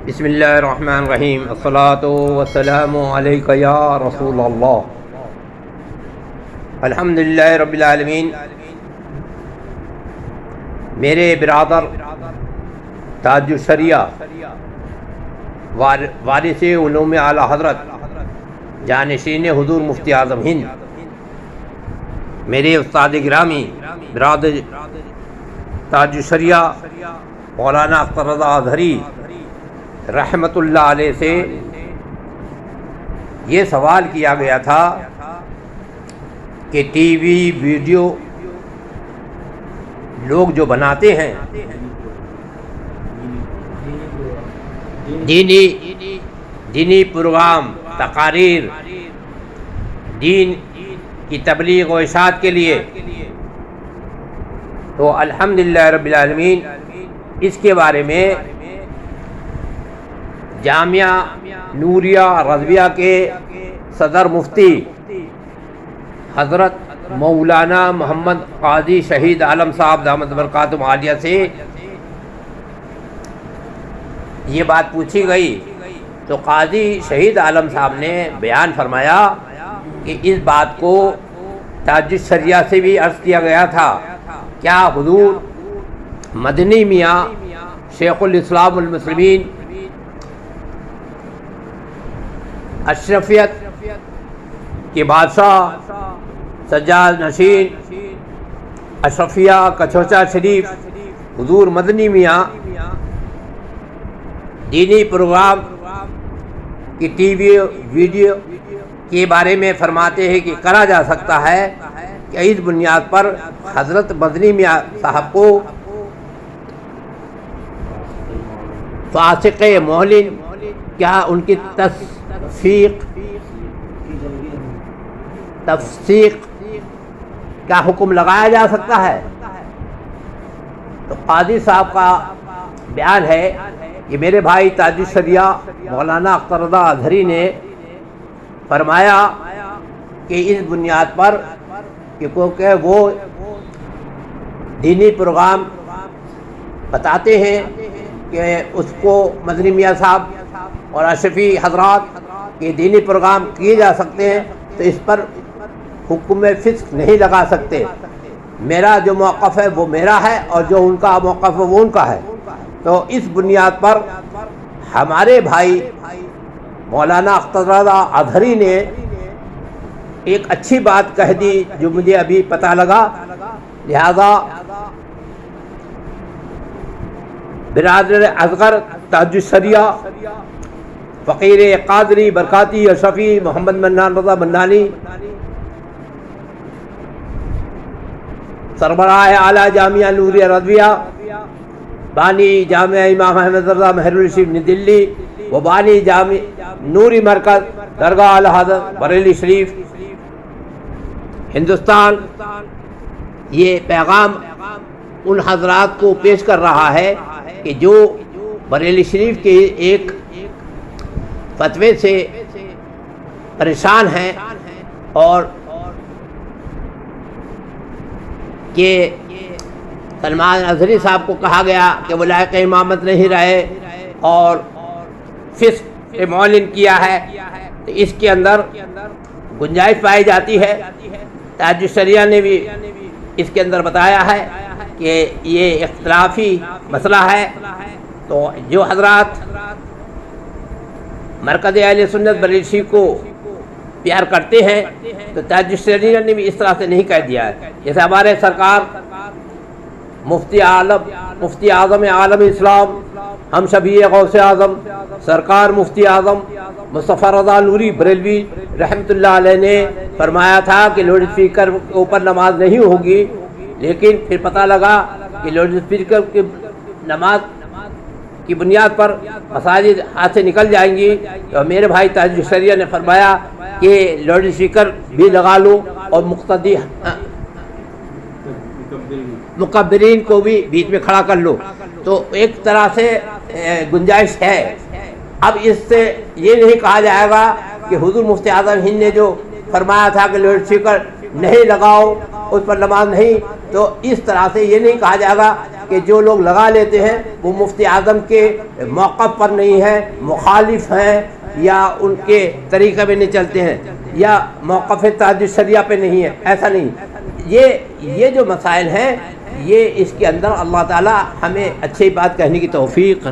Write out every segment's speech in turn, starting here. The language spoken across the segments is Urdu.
بسم اللہ الرحمن الرحیم الصلاۃ والسلام علیک یا رسول اللہ الحمدللہ رب العالمین۔ میرے برادر تاج الشریعہ وارث علوم اعلیٰ حضرت جانشین حضور مفتی اعظم ہند، میرے استاد گرامی برادر تاج الشریعہ مولانا اختر رضا اظہری رحمۃ اللہ علیہ سے یہ سوال کیا گیا تھا کہ ٹی وی ویڈیو لوگ جو بناتے ہیں دینی پروگرام، تقاریر، دین کی تبلیغ و اشاعت کے لیے، تو الحمدللہ رب العالمین اس کے بارے میں جامعہ نوریہ رضویہ کے صدر مفتی حضرت مولانا محمد قاضی شہید عالم صاحب دامت برکاتہم عالیہ سے یہ بات پوچھی گئی، تو قاضی شہید عالم صاحب نے بیان فرمایا کہ اس بات کو تاج الشریعہ سے بھی عرض کیا گیا تھا، کیا حضور مدنی میاں شیخ الاسلام المسلمین اشرفیت کے بادشاہ سجاد نشین اشرفیہ کچھوچا شریف حضور مدنی میاں دینی پروگرام کی ٹی وی ویڈیو کے بارے میں فرماتے ہیں کہ کرا جا سکتا ہے کہ اس بنیاد پر حضرت مدنی میاں صاحب کو فاسق معلن کیا ان کی تفسیق کا حکم لگایا جا سکتا ہے؟ تو قاضی صاحب کا بیان ہے کہ میرے بھائی تاج الشریعہ مولانا اختر رضا اظہری نے فرمایا کہ اس بنیاد پر کہ کیونکہ وہ دینی پروگرام بتاتے ہیں کہ اس کو مدنی میاں صاحب اور اشرفی حضرات کے دینی پروگرام کیے جا سکتے ہیں، تو اس پر حکم فسق نہیں لگا سکتے۔ میرا جو موقف ہے وہ میرا ہے اور جو ان کا موقف ہے وہ ان کا ہے۔ تو اس بنیاد پر ہمارے بھائی مولانا اختر رضا اظہری نے ایک اچھی بات کہہ دی جو مجھے ابھی پتہ لگا، لہذا برادر اصغر تاج الشریعہ فقیر قادری برکاتی اشرفی محمد منان رضا منانی سربراہ اعلیٰ جامعہ نوریہ رضویہ، بانی جامعہ امام احمد رضا مہر الشریف نئی دلی، و بانی جامع نوری مرکز درگاہ اعلیٰ حضرت بریلی شریف ہندوستان، یہ پیغام ان حضرات کو پیش کر رہا ہے کہ جو بریلی شریف کے ایک فتوے سے پریشان ہیں اور کہ سلمان اظہری صاحب کو کہا گیا کہ وہ لائق امامت نہیں رہے اور فسق معلن کیا ہے، تو اس کے اندر گنجائش پائی جاتی ہے۔ تاج الشریعہ نے بھی اس کے اندر بتایا ہے کہ یہ اختلافی مسئلہ ہے، تو جو حضرات مرکز اہل سنت بریلی کو پیار کرتے ہیں تو تاج الشریعہ نے بھی اس طرح سے نہیں کہہ دیا ہے۔ جیسے ہمارے سرکار مفتی اعظم عالم اسلام ہم شبیہ غوث اعظم سرکار مفتی اعظم مصطفیٰ رضا نوری بریلوی رحمۃ اللہ علیہ نے فرمایا تھا کہ لاؤڈ اسپیکر کے اوپر نماز نہیں ہوگی، لیکن پھر پتہ لگا کہ لاؤڈ اسپیکر کی نماز کی بنیاد پر مساجد ہاتھ سے نکل جائیں گی، تو میرے بھائی تاج الشریعہ نے فرمایا کہ لاؤڈ اسپیکر بھی لگا لو اور مقتدی مکبرین کو بھی بیچ میں کھڑا کر لو، تو ایک طرح سے گنجائش ہے۔ اب اس سے یہ نہیں کہا جائے گا کہ حضور مفتی اعظم ہند نے جو فرمایا تھا کہ لاؤڈ اسپیکر نہیں لگاؤ اس پر نماز نہیں، تو اس طرح سے یہ نہیں کہا جائے گا کہ جو لوگ لگا لیتے ہیں وہ مفتی اعظم کے موقف پر نہیں ہیں، مخالف ہیں، یا ان کے طریقے میں نہیں چلتے ہیں، یا موقف تحجد شریعہ پہ نہیں ہے، ایسا نہیں۔ یہ جو مسائل ہیں، یہ اس کے اندر اللہ تعالی ہمیں اچھی بات کہنے کی توفیق۔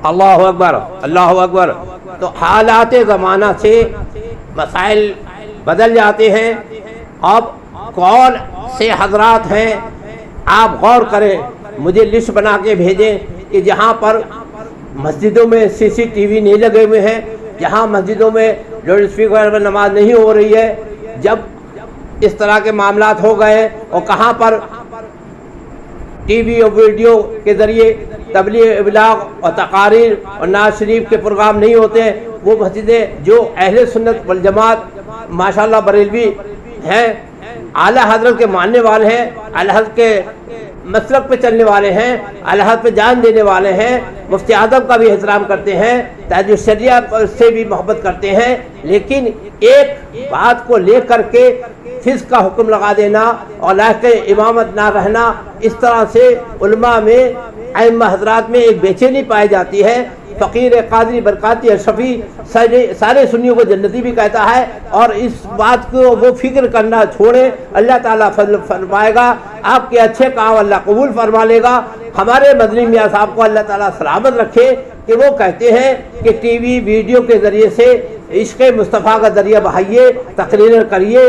اللہ اکبر، اللہ اکبر۔ تو حالات زمانہ سے مسائل بدل جاتے ہیں۔ اب کون سے حضرات ہیں آپ غور کریں، مجھے لسٹ بنا کے بھیجیں کہ جہاں پر مسجدوں میں سی سی ٹی وی نہیں لگے ہوئے ہیں، جہاں مسجدوں میں لاؤڈ اسپیکر میں نماز نہیں ہو رہی ہے، جب اس طرح کے معاملات ہو گئے، اور کہاں پر ٹی وی اور ویڈیو کے ذریعے تبلیغ، ابلاغ اور تقاریر اور نعت شریف کے پروگرام نہیں ہوتے ہیں، وہ مسجدیں جو اہل سنت والجماعت ماشاءاللہ بریلوی ہیں، اعلیٰ حضرت کے ماننے والے ہیں، اعلیٰ حضرت کے مسلک پہ چلنے والے ہیں، اعلیٰ حضرت پہ جان دینے والے ہیں، مفتی اعظم کا بھی احترام کرتے ہیں، تحجد شریعہ سے بھی محبت کرتے ہیں، لیکن ایک بات کو لے کر کے فسق کا حکم لگا دینا اور لاحق امامت نہ رہنا، اس طرح سے علماء میں، ائمہ حضرات میں ایک بے چینی پائی جاتی ہے۔ فقیر قادری برکاتی اشرفی سارے سنیوں کو جنتی بھی کہتا ہے، اور اس بات کو وہ فکر کرنا چھوڑے، اللہ تعالیٰ فضل فرمائے گا، آپ کے اچھے کام اللہ قبول فرما لے گا۔ ہمارے مدنی میاں صاحب کو اللہ تعالیٰ سلامت رکھے کہ وہ کہتے ہیں کہ ٹی وی ویڈیو کے ذریعے سے عشق مصطفیٰ کا ذریعہ بہائیے، تقریر کریے،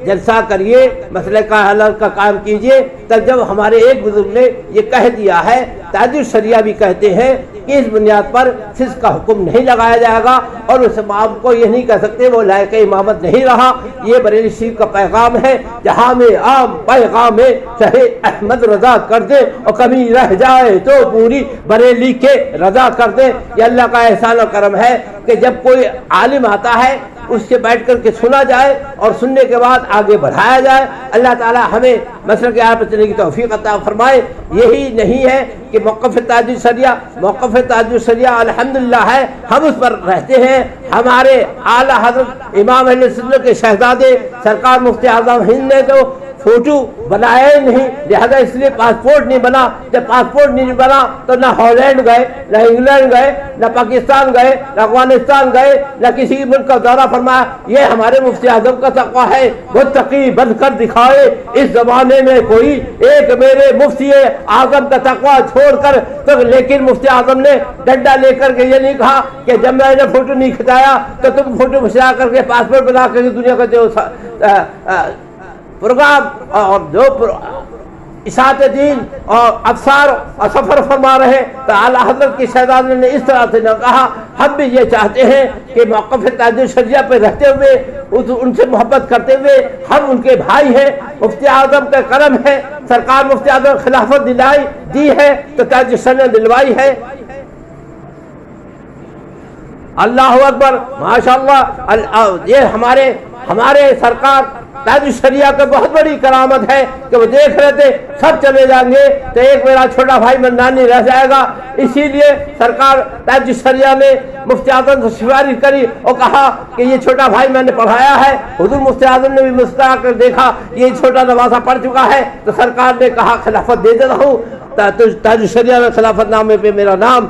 جلسہ کریے، مسئلہ کا حل کا کام کیجئے۔ تب جب ہمارے ایک بزرگ نے یہ کہہ دیا ہے، تحجد شریعہ بھی کہتے ہیں کہ اس بنیاد پر فسق کا حکم نہیں لگایا جائے گا، اور اس امام کو یہ نہیں کہہ سکتے وہ لائق امامت نہیں رہا۔ یہ بریلی شریف کا پیغام ہے، جہاں میں عام پیغام ہے چاہے احمد رضا کر دے، اور کمی رہ جائے تو پوری بریلی کے رضا کر دے۔ یہ اللہ کا احسان و کرم ہے کہ جب کوئی عالم آتا ہے اس سے بیٹھ کر کے سنا جائے، اور سننے کے بعد آگے بڑھایا جائے۔ اللہ تعالی ہمیں مسلک اعلیٰ پر چلنے کی توفیق عطا فرمائے۔ یہی نہیں ہے کہ موقف تحجد شریعہ، موقف تحجد شریعہ الحمدللہ ہے، ہم اس پر رہتے ہیں۔ ہمارے اعلیٰ حضرت امام اہل سنت کے شہزادے سرکار مفتی اعظم ہند نے تو فوٹو بنایا ہی نہیں، لہذا اس لیے پاسپورٹ نہیں بنا۔ جب پاسپورٹ نہیں بنا تو نہ ہالینڈ گئے، نہ انگلینڈ گئے، نہ پاکستان گئے، نہ افغانستان گئے، نہ کسی ملک کا دورہ فرمایا۔ یہ ہمارے مفتی اعظم کا تقویٰ ہے، متقی بن کر دکھائے اس زمانے میں کوئی ایک میرے مفتی اعظم کا تقویٰ چھوڑ کر۔ تو لیکن مفتی اعظم نے ڈنڈا لے کر کے یہ نہیں کہا کہ جب میں نے فوٹو نہیں کھچایا تو تم فوٹو کھچا کر کے پاسپورٹ بنا کر دنیا کا جو پروگرام اور جو اشاعت دین اور ابصار اور سفر فرما رہے، تو اعلیٰ حضرت کی شہزادی نے اس طرح سے نہ کہا۔ ہم بھی یہ چاہتے ہیں کہ موقف تحجد شریعہ پہ رہتے ہوئے، ان سے محبت کرتے ہوئے، ہم ان کے بھائی ہیں، مفتی اعظم کا کرم ہے، سرکار مفتی اعظم خلافت دی ہے تو تحجد شریعہ دلوائی ہے۔ اللہ اکبر، ماشاءاللہ۔ یہ ہمارے سرکار تحجد شریعہ کا بہت بڑی کرامت ہے کہ وہ دیکھ رہے تھے سب چلے جائیں گے تو ایک میرا چھوٹا بھائی منانی رہ جائے گا، اسی لیے سرکار تحجد شریعہ نے مفتی اعظم سے سفارش کری اور کہا کہ یہ چھوٹا بھائی میں نے پڑھایا ہے۔ حضور مفتی اعظم نے بھی مسکرا کر دیکھا یہ چھوٹا نوازہ پڑھ چکا ہے، تو سرکار نے کہا خلافت دے دیتا ہوں۔ تحجد شریعہ میں خلافت نامے پہ میرا نام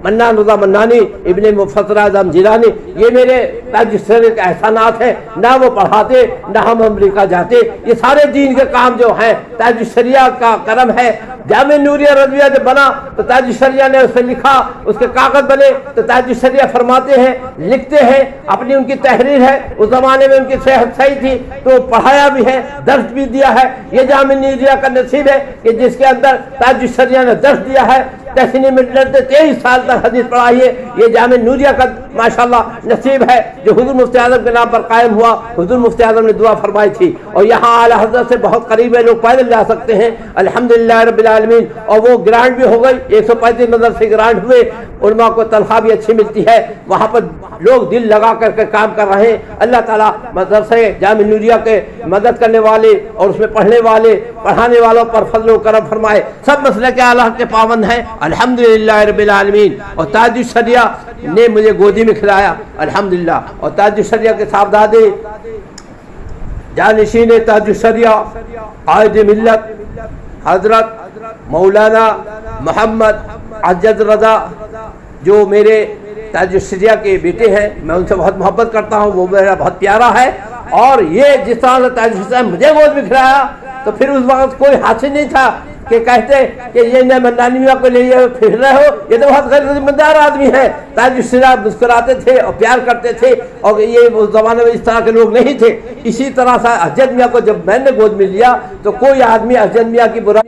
منان رضا منانی ابن مفسر اعظم جیلانی، یہ میرے تحجد شریعہ کے احسانات ہیں۔ نہ وہ پڑھاتے، نہ ہم امریکہ جاتے، یہ سارے دین کے کام جو ہیں تحجد شریعہ کا کرم ہے۔ جامع نوریہ رضویہ جب بنا تو تحجد شریعہ نے اس سے لکھا، اس کے کاغذ بنے تو تحجد شریعہ فرماتے ہیں، لکھتے ہیں، اپنی ان کی تحریر ہے۔ اس زمانے میں ان کی صحت صحیح تھی تو پڑھایا بھی ہے، درس بھی دیا ہے۔ یہ جامع نوریہ کا نصیب ہے کہ جس کے اندر تحجد شریعہ نے درس دیا ہے۔ تحسین ملت نے 23 سال تک حدیث پڑھائی ہے۔ یہ جامع نوریہ کا ماشاءاللہ نصیب ہے جو حضور مفتی اعظم کے نام پر قائم ہوا۔ حضور مفتی اعظم نے دعا فرمائی تھی، اور یہاں اعلیٰ حضرت سے بہت قریب ہے، لوگ پیدل جا سکتے ہیں الحمدللہ رب العالمین۔ اور وہ گرانٹ بھی ہو گئی، 135 مدرسے گرانٹ ہوئے، علماء کو تنخواہ بھی اچھی ملتی ہے، وہاں پر لوگ دل لگا کر کے کام کر رہے ہیں۔ اللہ تعالیٰ مدرسے جامع نوریہ کے مدد کرنے والے اور اس میں پڑھنے والے، پڑھانے والوں پر فضل و کرم فرمائے۔ سب مسئلے کے اعلیٰ کے پابند ہیں الحمدللہ رب العالمین۔ اور تحجد شریعہ نے مجھے گودی میں کھلایا الحمدللہ، اور تحجد شریعہ کے صاحبزادے جانشین تاج الشریعہ قائد ملت حضرت مولانا محمد عجز رضا جو میرے تاج الشریعہ کے بیٹے ہیں، میں ان سے بہت محبت کرتا ہوں، وہ میرا بہت پیارا ہے. اور یہ جس طرح سے تاج الشریعہ مجھے گود میں کھلایا تو پھر اس وقت کوئی حاصل نہیں تھا کہ کہتے کہ یہ نہ مندانی میاں کو لے پھر رہے ہو، یہ تو بہت غیر ذمہ دار آدمی ہے. تاج الشریعہ مسکراتے تھے اور پیار کرتے تھے، اور یہ اس زمانے میں اس طرح کے لوگ نہیں تھے. اسی طرح سے افضل میاں کو جب میں نے گود میں لیا تو کوئی آدمی افضل میاں کی برا